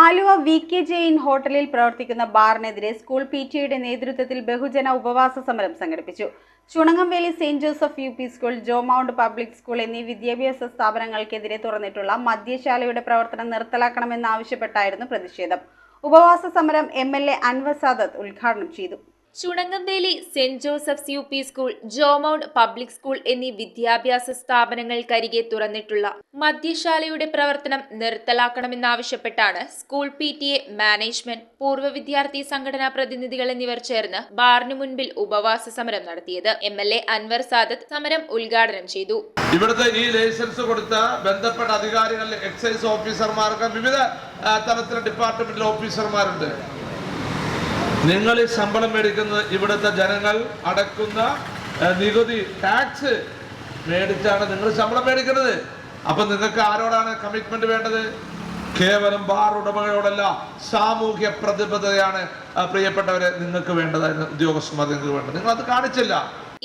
Aluva VK. Jain ഹോട്ടലിൽ പ്രവർത്തിക്കുന്ന ബാറിനെതിരെ school പി.ടി.എയുടെ നേതൃത്വത്തിൽ ബഹുജന ഉപവാസ സമരം സംഘടിപ്പിച്ചു. Chunangamveli Saint Joseph UP. School, Jo Mount Public School എന്നീ വിദ്യാഭ്യാസ സ്ഥാപനങ്ങൾക്കെതിരെ തുറന്നിട്ടുള്ള മദ്യശാലയുടെ പ്രവർത്തനം നിർത്തലാക്കണമെന്നാവശ്യപ്പെട്ടായിരുന്നു പ്രതിഷേധം. ഉപവാസ സമരം എം.എൽ.എ. അൻവർ സാദത്ത് ഉദ്ഘാടനം ചെയ്തു. Chunangamveli Saint Joseph's UP. School, Jo Mount Public School എന്നീ വിദ്യാഭ്യാസ സ്ഥാപനങ്ങൾക്കരികെ തുറന്നിട്ടുള്ള മദ്യശാലയുടെ പ്രവർത്തനം നിർത്തലാക്കണമെന്നാവശ്യപ്പെട്ടാണ് സ്കൂൾ പി.ടി.എ, മാനേജ്മെന്റ്, പൂർവ്വ വിദ്യാർത്ഥി സംഘടനാ പ്രതിനിധികൾ എന്നിവർ ചേർന്ന് ബാറിനു മുൻപിൽ ഉപവാസ സമരം നടത്തിയത്. എം.എൽ.എ. അൻവർ സാദത്ത് സമരം ഉദ്ഘാടനം ചെയ്തു. ഇവിടുത്തെ ഈ ലൈസൻസ് കൊടുത്ത ബന്ധപ്പെട്ട അധികാരികൾ, എക്സൈസ് ഓഫീസർമാർക്ക്, വിവിധ തരത്തിലുള്ള ഡിപ്പാർട്ട്മെന്റിലെ ഓഫീസർമാരുണ്ട്. നിങ്ങൾ ഈ ശമ്പളം മേടിക്കുന്നത് ഇവിടുത്തെ ജനങ്ങൾ അടക്കുന്ന നികുതി, ടാക്സ് മേടിച്ചാണ് നിങ്ങൾ ശമ്പളം മേടിക്കുന്നത്. അപ്പൊ നിങ്ങൾക്ക് ആരോടാണ് കമ്മിറ്റ്മെന്റ് വേണ്ടത്? കേവലം ബാർ ഉടമകളോടല്ല, സാമൂഹ്യ പ്രതിബദ്ധതയാണ് പ്രിയപ്പെട്ടവരെ നിങ്ങൾക്ക് വേണ്ടതായിരുന്നു. ഉദ്യോഗസ്ഥന്മാർ നിങ്ങൾക്ക് വേണ്ടത്, നിങ്ങൾ അത് കാണിച്ചില്ല.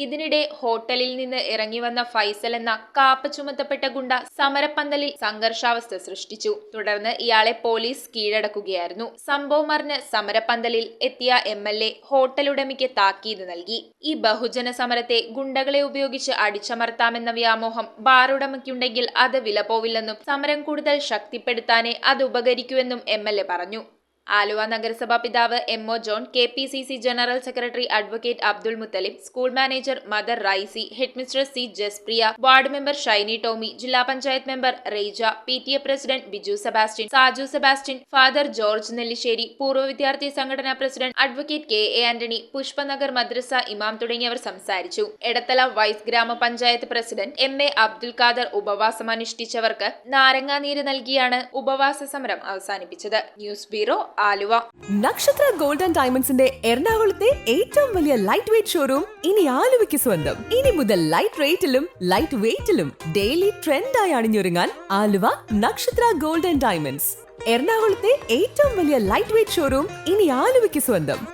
ഇതിനിടെ ഹോട്ടലിൽ നിന്ന് ഇറങ്ങി വന്ന ഫൈസൽ എന്ന കാപ്പ ചുമത്തപ്പെട്ട ഗുണ്ട സമരപ്പന്തലിൽ സംഘർഷാവസ്ഥ സൃഷ്ടിച്ചു. തുടർന്ന് ഇയാളെ പോലീസ് കീഴടക്കുകയായിരുന്നു. സംഭവം അറിഞ്ഞ് സമരപ്പന്തലിൽ എത്തിയ എം.എൽ.എ. ഹോട്ടൽ ഉടമയ്ക്ക് താക്കീത് നൽകി. ഈ ബഹുജന സമരത്തെ ഗുണ്ടകളെ ഉപയോഗിച്ച് അടിച്ചമർത്താമെന്ന വ്യാമോഹം ബാർ ഉടമയ്ക്കുണ്ടെങ്കിൽ അത് വിലപോവില്ലെന്നും സമരം കൂടുതൽ ശക്തിപ്പെടുത്താനേ അത് ഉപകരിക്കുമെന്നും എം.എൽ.എ. പറഞ്ഞു. ആലുവ നഗരസഭാ പിതാവ് MO. John, KPCC general secretary advocate Abdul Muthalib, school manager Mother Raisy, headmistress C Jaspriya, ward member Shiny Tomy, ജില്ലാ panchayat member Reja, PTA president Biju Sebastian, Saju Sebastian, Father George Nellissery, പൂർവ്വ വിദ്യാർത്ഥി സംഘടനാ president advocate KA. Antony, Pushpanagar മദ്രസ ഇമാം തുടങ്ങിയവർ സംസാരിച്ചു. എടത്തല വൈസ് ഗ്രാമപഞ്ചായത്ത് പ്രസിഡന്റ് എം.എ. അബ്ദുൽ ഖാദർ ഉപവാസം അനുഷ്ഠിച്ചവർക്ക് നാരങ്ങാനീര് നൽകിയാണ് ഉപവാസ സമരം അവസാനിപ്പിച്ചത്. News bureau, Aluva. Nakshatra gold and ഡയമണ്ട്സിന്റെ എറണാകുളത്തെ ഏറ്റവും വലിയ ലൈറ്റ് വെയ്റ്റ് ഷോറൂം ഇനി ആലുവയ്ക്ക് സ്വന്തം. ഇനി മുതൽ light റേറ്റിലും light വെയ്റ്റിലും daily ട്രെൻഡായി അണിഞ്ഞൊരുങ്ങാൻ Aluva Nakshatra gold and diamonds. എറണാകുളത്തെ ഏറ്റവും വലിയ ലൈറ്റ് വെയ്റ്റ് ഷോറൂം ഇനി ആലുവയ്ക്ക് സ്വന്തം.